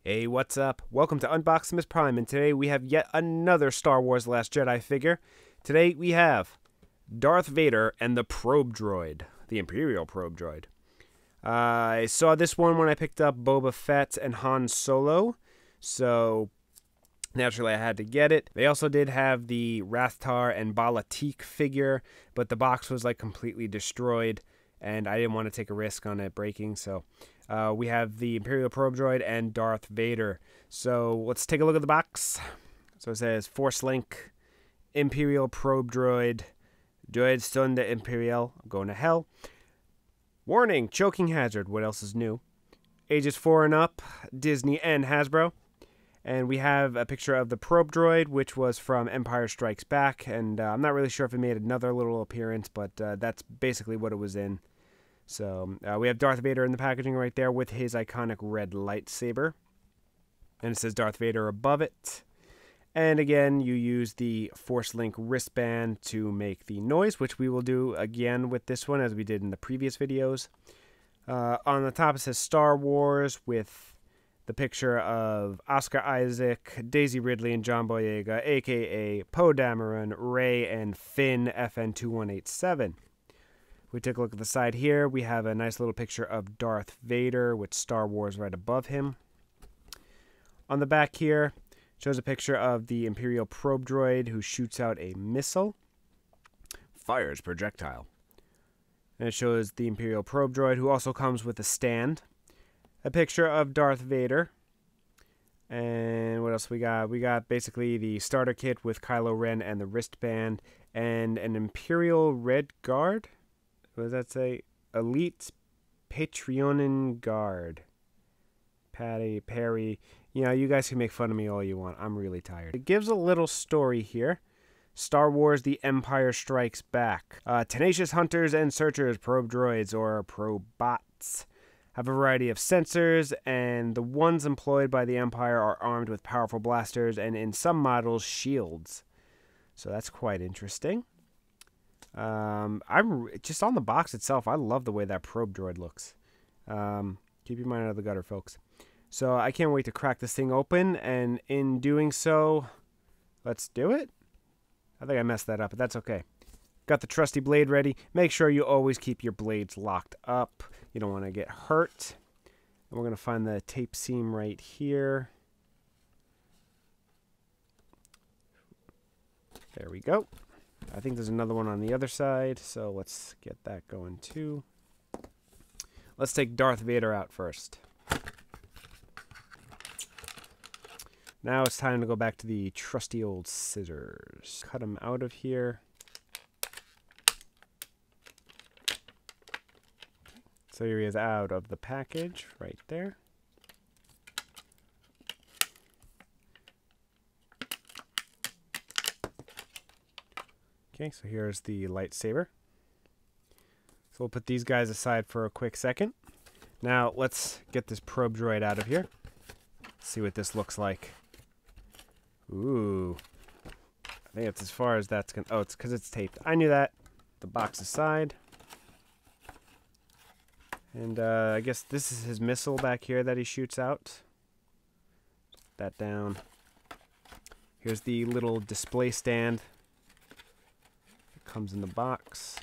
Hey, what's up? Welcome to Unboximus Prime, and today we have yet another Star Wars The Last Jedi figure. Today we have Darth Vader and the Probe Droid, the Imperial Probe Droid. I saw this one when I picked up Boba Fett and Han Solo, so naturally I had to get it. They also did have the Rathtar and Bala Teak figure, but the box was like completely destroyed, and I didn't want to take a risk on it breaking, so we have the Imperial Probe Droid and Darth Vader. So let's take a look at the box. So it says Force Link, Imperial Probe Droid, Droid Stunde Imperial, I'm going to hell. Warning, choking hazard, what else is new? Ages 4 and up, Disney and Hasbro. And we have a picture of the Probe Droid, which was from Empire Strikes Back. And I'm not really sure if it made another little appearance, but that's basically what it was in. So we have Darth Vader in the packaging right there with his iconic red lightsaber. And it says Darth Vader above it. And again, you use the Force Link wristband to make the noise, which we will do again with this one as we did in the previous videos. On the top it says Star Wars with the picture of Oscar Isaac, Daisy Ridley, and John Boyega, a.k.a. Poe Dameron, Rey, and Finn FN2187. We take a look at the side here. We have a nice little picture of Darth Vader with Star Wars right above him. On the back here, shows a picture of the Imperial Probe Droid who shoots out a missile, fires projectile. And it shows the Imperial Probe Droid who also comes with a stand. A picture of Darth Vader. And what else we got? We got basically the starter kit with Kylo Ren and the wristband and an Imperial Red Guard. What does that say? Elite Patreonin Guard. Patty, Perry. You know, you guys can make fun of me all you want. I'm really tired. It gives a little story here. Star Wars The Empire Strikes Back. Tenacious hunters and searchers, probe droids, or probots, have a variety of sensors, and the ones employed by the Empire are armed with powerful blasters and, in some models, shields. So that's quite interesting. I'm just on the box itself. I love the way that probe droid looks. Keep your mind out of the gutter, folks. So I can't wait to crack this thing open, and in doing so, let's do it. I think I messed that up, but that's okay. Got the trusty blade ready. Make sure you always keep your blades locked up. You don't want to get hurt. And we're going to find the tape seam right here. There we go. I think there's another one on the other side, so let's get that going too. Let's take Darth Vader out first. Now it's time to go back to the trusty old scissors. Cut him out of here. So here he is out of the package right there. Okay, so here's the lightsaber. So we'll put these guys aside for a quick second. Now let's get this probe droid out of here. See what this looks like. Ooh. I think that's as far as that's going to... Oh, it's because it's taped. I knew that. The box aside. And I guess this is his missile back here that he shoots out. Put that down. Here's the little display stand. Comes in the box.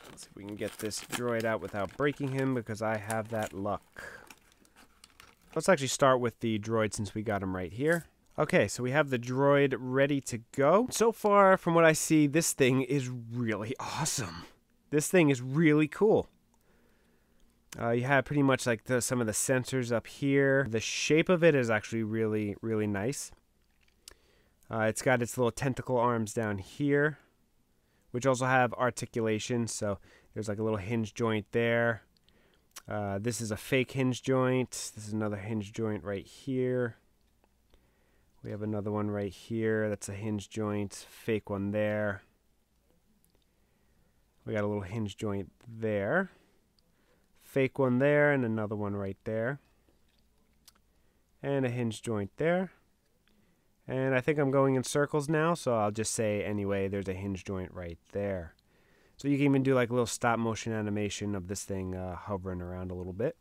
Let's see if we can get this droid out without breaking him, because I have that luck. Let's actually start with the droid since we got him right here. Okay, so we have the droid ready to go. So far, from what I see, this thing is really awesome. This thing is really cool. You have pretty much like some of the sensors up here. The shape of it is actually really, really nice. It's got its little tentacle arms down here, which also have articulation. So there's like a little hinge joint there. This is a fake hinge joint. This is another hinge joint right here. We have another one right here. That's a hinge joint. Fake one there. We got a little hinge joint there. Fake one there, and another one right there. And a hinge joint there. And I think I'm going in circles now, so I'll just say anyway, there's a hinge joint right there. So you can even do like a little stop motion animation of this thing hovering around a little bit.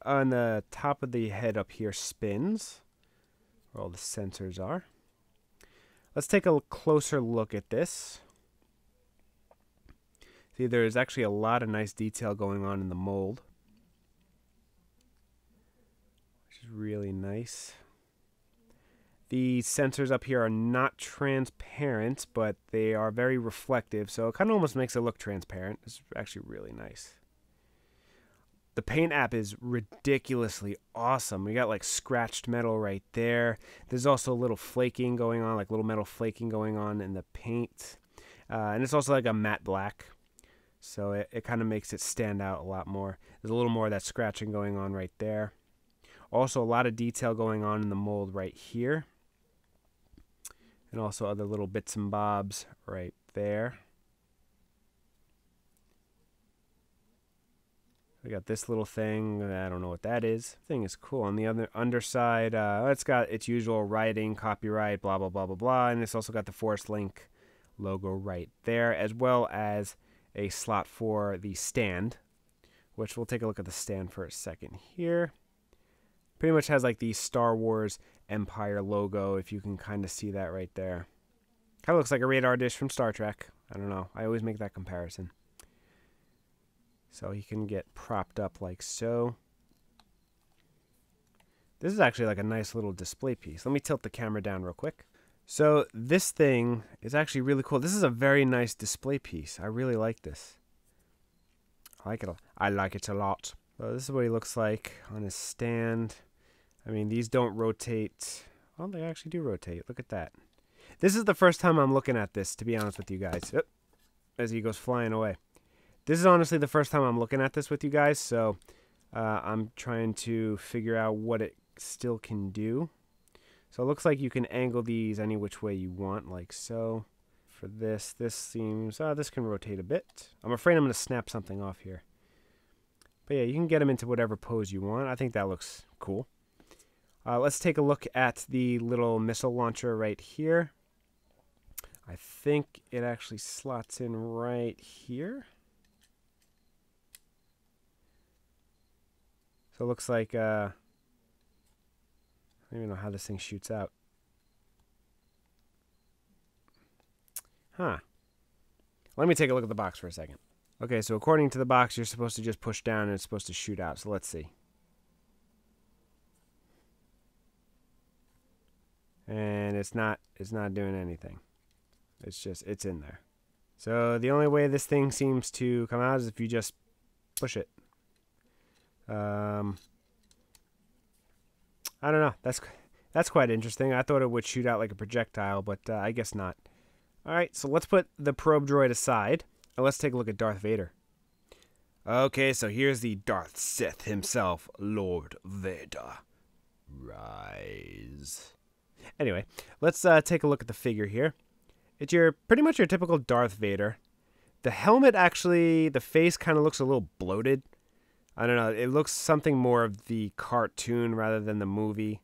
on the top of the head up here spins, where all the sensors are. Let's take a closer look at this. See, there's actually a lot of nice detail going on in the mold, which is really nice. The sensors up here are not transparent, but they are very reflective, so it kind of almost makes it look transparent. It's actually really nice. The paint app is ridiculously awesome. We got like scratched metal right there. There's also a little flaking going on, like little metal flaking going on in the paint. And it's also like a matte black. So it kind of makes it stand out a lot more. There's a little more of that scratching going on right there. Also a lot of detail going on in the mold right here. And also other little bits and bobs right there. We got this little thing. I don't know what that is. Thing is cool. On the other underside, it's got its usual writing, copyright, blah, blah, blah, blah, blah. And it's also got the Force Link logo right there, as well as a slot for the stand, which we'll take a look at the stand for a second here. Pretty much has like the Star Wars Empire logo, if you can kind of see that right there. Kind of looks like a radar dish from Star Trek. I don't know. I always make that comparison. So he can get propped up like so. This is actually like a nice little display piece. Let me tilt the camera down real quick. So this thing is actually really cool. This is a very nice display piece. I really like this. I like it. I like it a lot. So this is what he looks like on his stand. I mean, these don't rotate. Well, they actually do rotate. Look at that. This is the first time I'm looking at this, to be honest with you guys. Oop, as he goes flying away. This is honestly the first time I'm looking at this with you guys, so I'm trying to figure out what it still can do. So it looks like you can angle these any which way you want, like so. For this seems, this can rotate a bit. I'm afraid I'm going to snap something off here. But yeah, you can get them into whatever pose you want. I think that looks cool. Let's take a look at the little missile launcher right here. I think it actually slots in right here. So it looks like, I don't even know how this thing shoots out. Huh. Let me take a look at the box for a second. Okay, so according to the box, you're supposed to just push down and it's supposed to shoot out. So let's see. And it's not doing anything. It's in there. So the only way this thing seems to come out is if you just push it. I don't know. That's quite interesting. I thought it would shoot out like a projectile, but I guess not. All right, so let's put the probe droid aside, and let's take a look at Darth Vader. Okay, so here's the Darth Sith himself, Lord Vader. Rise. Anyway, let's take a look at the figure here. It's pretty much your typical Darth Vader. The helmet actually, the face kind of looks a little bloated. I don't know, it looks something more of the cartoon rather than the movie.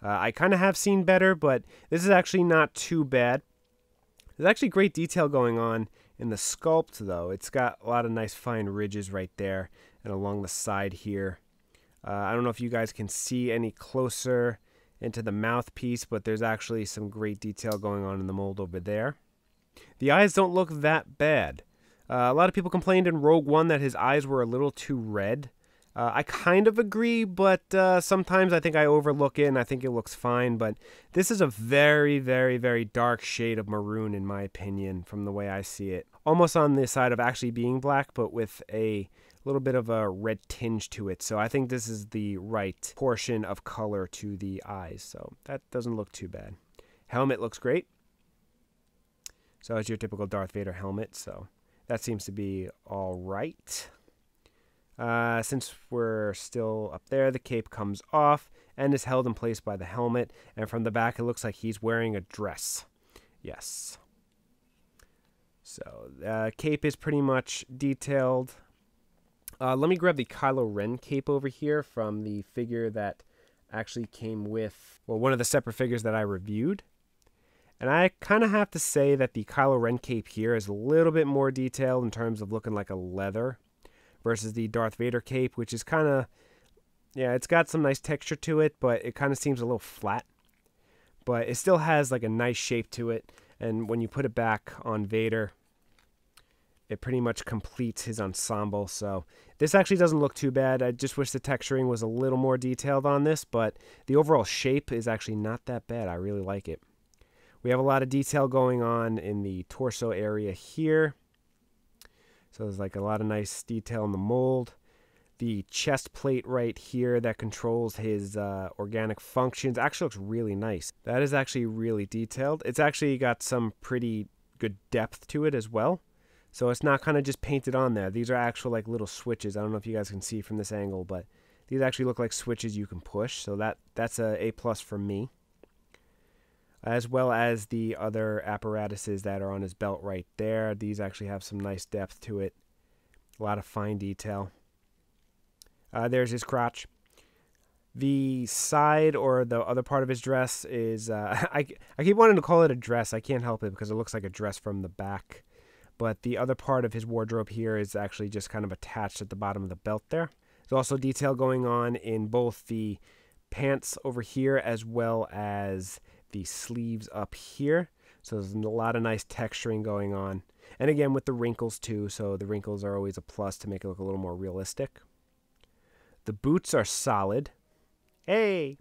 I kind of have seen better, but this is actually not too bad. There's actually great detail going on in the sculpt, though. It's got a lot of nice fine ridges right there and along the side here. I don't know if you guys can see any closer into the mouthpiece, but there's actually some great detail going on in the mold over there. The eyes don't look that bad. A lot of people complained in Rogue One that his eyes were a little too red. I kind of agree, but sometimes I think I overlook it and I think it looks fine. But this is a very, very, very dark shade of maroon in my opinion from the way I see it. Almost on the side of actually being black, but with a little bit of a red tinge to it. So I think this is the right portion of color to the eyes. So that doesn't look too bad. Helmet looks great. So it's your typical Darth Vader helmet. So that seems to be all right. Since we're still up there, the cape comes off and is held in place by the helmet. And from the back, it looks like he's wearing a dress. Yes. So the cape is pretty much detailed. Let me grab the Kylo Ren cape over here from the figure that actually came with, well, one of the separate figures that I reviewed. And I kind of have to say that the Kylo Ren cape here is a little bit more detailed in terms of looking like a leather versus the Darth Vader cape, which is kind of Yeah, it's got some nice texture to it, but it kind of seems a little flat. But it still has like a nice shape to it. And when you put it back on Vader, it pretty much completes his ensemble. So this actually doesn't look too bad. I just wish the texturing was a little more detailed on this, but the overall shape is actually not that bad. I really like it. We have a lot of detail going on in the torso area here. So there's like a lot of nice detail in the mold. The chest plate right here that controls his organic functions actually looks really nice. That is actually really detailed. It's actually got some pretty good depth to it as well. So it's not kind of just painted on there. These are actual like little switches. I don't know if you guys can see from this angle, but these actually look like switches you can push. So that's a A+ for me. As well as the other apparatuses that are on his belt right there. These actually have some nice depth to it. A lot of fine detail. There's his crotch. The side or the other part of his dress is, I keep wanting to call it a dress. I can't help it because it looks like a dress from the back. But the other part of his wardrobe here is actually just kind of attached at the bottom of the belt there. There's also detail going on in both the pants over here as well as the sleeves up here. So there's a lot of nice texturing going on. And again, with the wrinkles too. So the wrinkles are always a plus to make it look a little more realistic. The boots are solid. Hey!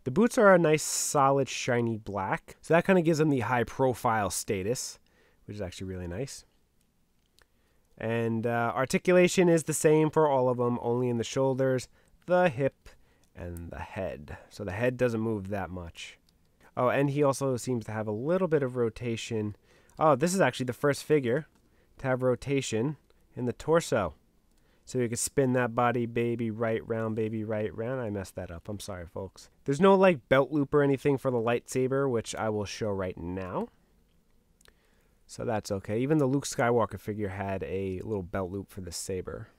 The boots are a nice, solid, shiny black. So that kind of gives them the high profile status, which is actually really nice. And articulation is the same for all of them, only in the shoulders, the hip, and the head. So the head doesn't move that much. Oh, and he also seems to have a little bit of rotation. Oh, this is actually the first figure to have rotation in the torso. So you can spin that body, baby, right round, baby, right round. I messed that up. I'm sorry, folks. There's no, like, belt loop or anything for the lightsaber, which I will show right now. So that's okay. Even the Luke Skywalker figure had a little belt loop for the saber.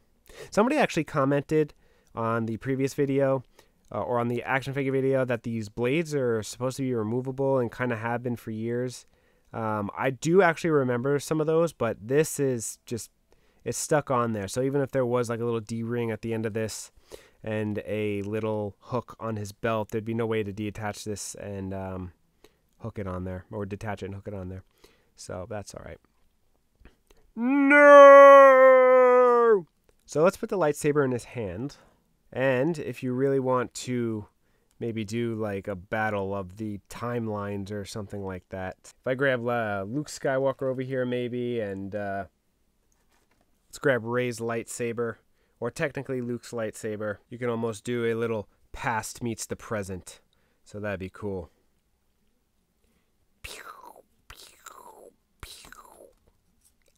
Somebody actually commented on the previous video, or on the action figure video, that these blades are supposed to be removable and kind of have been for years. I do actually remember some of those, but this is just, it's stuck on there. So even if there was like a little D-ring at the end of this and a little hook on his belt, there'd be no way to detach this and hook it on there, or detach it and hook it on there. So that's all right. No! So let's put the lightsaber in his hand. And if you really want to maybe do like a battle of the timelines or something like that. If I grab Luke Skywalker over here maybe, and let's grab Rey's lightsaber, or technically Luke's lightsaber. You can almost do a little past meets the present. So that'd be cool.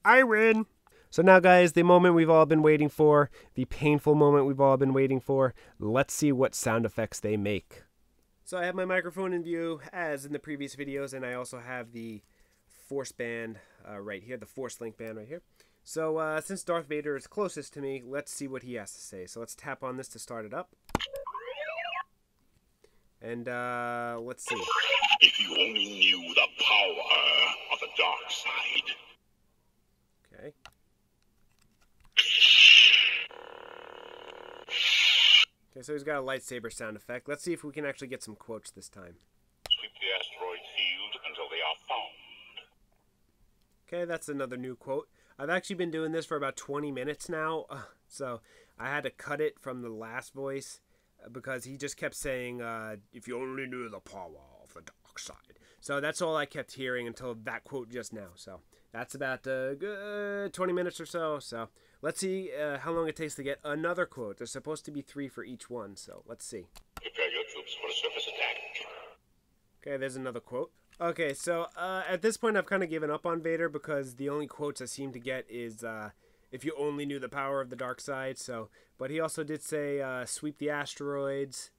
I win! So now, guys, the moment we've all been waiting for, the painful moment we've all been waiting for, let's see what sound effects they make. So I have my microphone in view, as in the previous videos, and I also have the Force band right here, the Force Link band right here. So since Darth Vader is closest to me, let's see what he has to say. So let's tap on this to start it up. And let's see. If you only knew the power of the dark side. Okay. Okay, so he's got a lightsaber sound effect. Let's see if we can actually get some quotes this time. Sweep the asteroid field until they are found. Okay, that's another new quote. I've actually been doing this for about 20 minutes now, so I had to cut it from the last voice because he just kept saying, if you only knew the power of the dark side. So that's all I kept hearing until that quote just now. So that's about 20 minutes or so. So let's see how long it takes to get another quote. There's supposed to be 3 for each one, so let's see. Prepare your troops for a surface attack. Okay, there's another quote. Okay, so at this point I've kind of given up on Vader because the only quotes I seem to get is if you only knew the power of the dark side. So, but he also did say sweep the asteroids,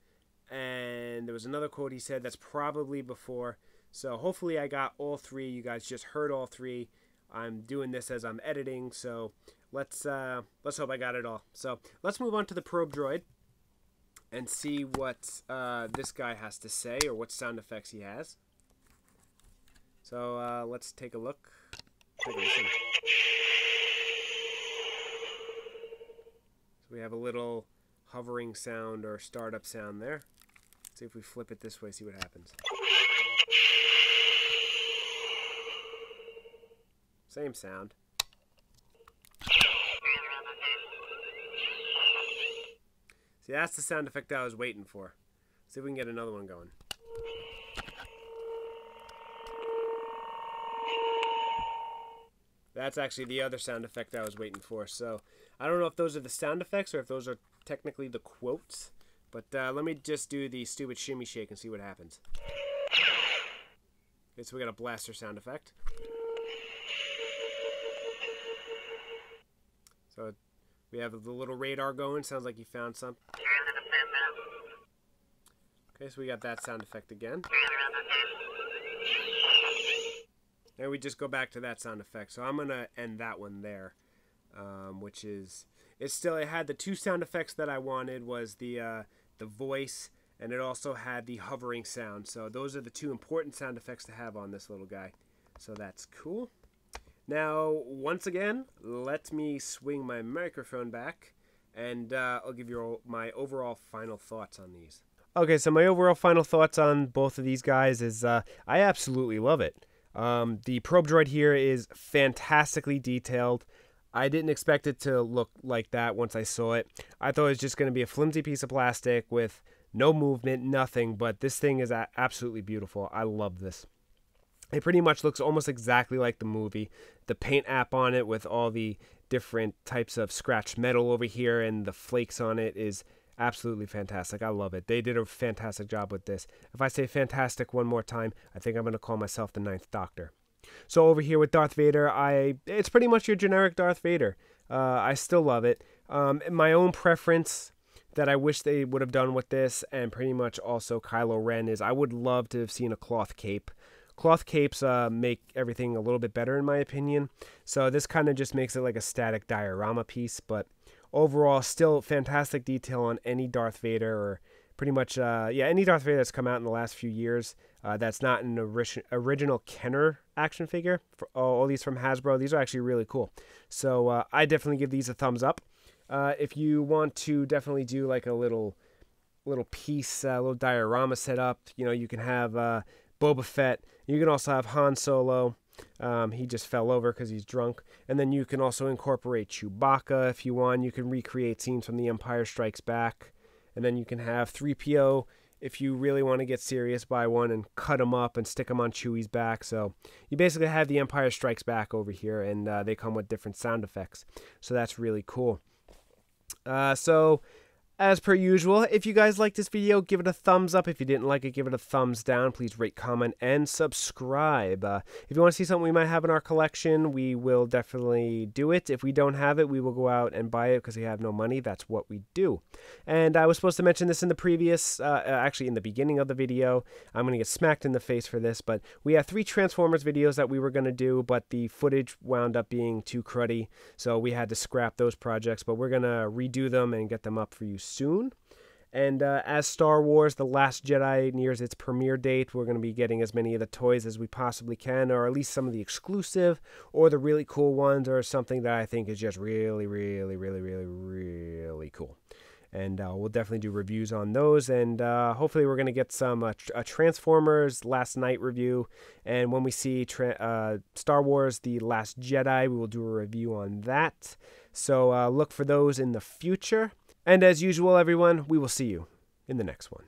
and there was another quote he said that's probably before. So hopefully I got all 3. You guys just heard all 3. I'm doing this as I'm editing, so let's hope I got it all. So let's move on to the probe droid and see what this guy has to say, or what sound effects he has. So let's take a look. Take a listen. So we have a little hovering sound or startup sound there. Let's see if we flip it this way, see what happens. Same sound. See, that's the sound effect I was waiting for. See if we can get another one going. That's actually the other sound effect I was waiting for. So I don't know if those are the sound effects or if those are technically the quotes. But let me just do the stupid shimmy shake and see what happens. Okay, so we got a blaster sound effect. So we have the little radar going. Sounds like you found something. Okay, so we got that sound effect again. And we just go back to that sound effect. So I'm going to end that one there, which is, it had the two sound effects that I wanted, was the voice, and it also had the hovering sound. So those are the two important sound effects to have on this little guy. So that's cool. Now, once again, let me swing my microphone back, and I'll give you my overall final thoughts on these. Okay, so my overall final thoughts on both of these guys is I absolutely love it. The probe droid here is fantastically detailed. I didn't expect it to look like that once I saw it. I thought it was just going to be a flimsy piece of plastic with no movement, nothing, but this thing is absolutely beautiful. I love this. It pretty much looks almost exactly like the movie. The paint app on it with all the different types of scratched metal over here and the flakes on it is absolutely fantastic. I love it. They did a fantastic job with this. If I say fantastic one more time, I think I'm going to call myself the Ninth Doctor. So over here with Darth Vader, it's pretty much your generic Darth Vader. I still love it. My own preference that I wish they would have done with this, and pretty much also Kylo Ren, is I would love to have seen a cloth cape. Cloth capes make everything a little bit better in my opinion. So this kind of just makes it like a static diorama piece, but overall, still fantastic detail on any Darth Vader, or pretty much, any Darth Vader that's come out in the last few years. That's not an original Kenner action figure, all these from Hasbro. These are actually really cool. So I definitely give these a thumbs up. If you want to definitely do like a little piece, little diorama set up, you can have Boba Fett. You can also have Han Solo. He just fell over because he's drunk. And then you can also incorporate Chewbacca if you want. You can recreate scenes from The Empire Strikes Back. And then you can have 3PO if you really want to get serious, buy one and cut him up and stick him on Chewie's back. So you basically have The Empire Strikes Back over here, and they come with different sound effects. So that's really cool. So as per usual, if you guys like this video, give it a thumbs up. If you didn't like it, give it a thumbs down. Please rate, comment, and subscribe. If you want to see something we might have in our collection, we will definitely do it. If we don't have it, we will go out and buy it because we have no money. That's what we do. And I was supposed to mention this in the previous, actually in the beginning of the video. I'm going to get smacked in the face for this, but we have 3 Transformers videos that we were going to do, but the footage wound up being too cruddy, so we had to scrap those projects, but we're going to redo them and get them up for you soon. And as Star Wars The Last Jedi nears its premiere date, we're going to be getting as many of the toys as we possibly can, or at least some of the exclusive or the really cool ones, or something that I think is just really, really, really, really, really cool. And we'll definitely do reviews on those, and hopefully we're going to get some a Transformers Last Night review, and when we see Star Wars The Last Jedi, we will do a review on that. So look for those in the future. And as usual, everyone, we will see you in the next one.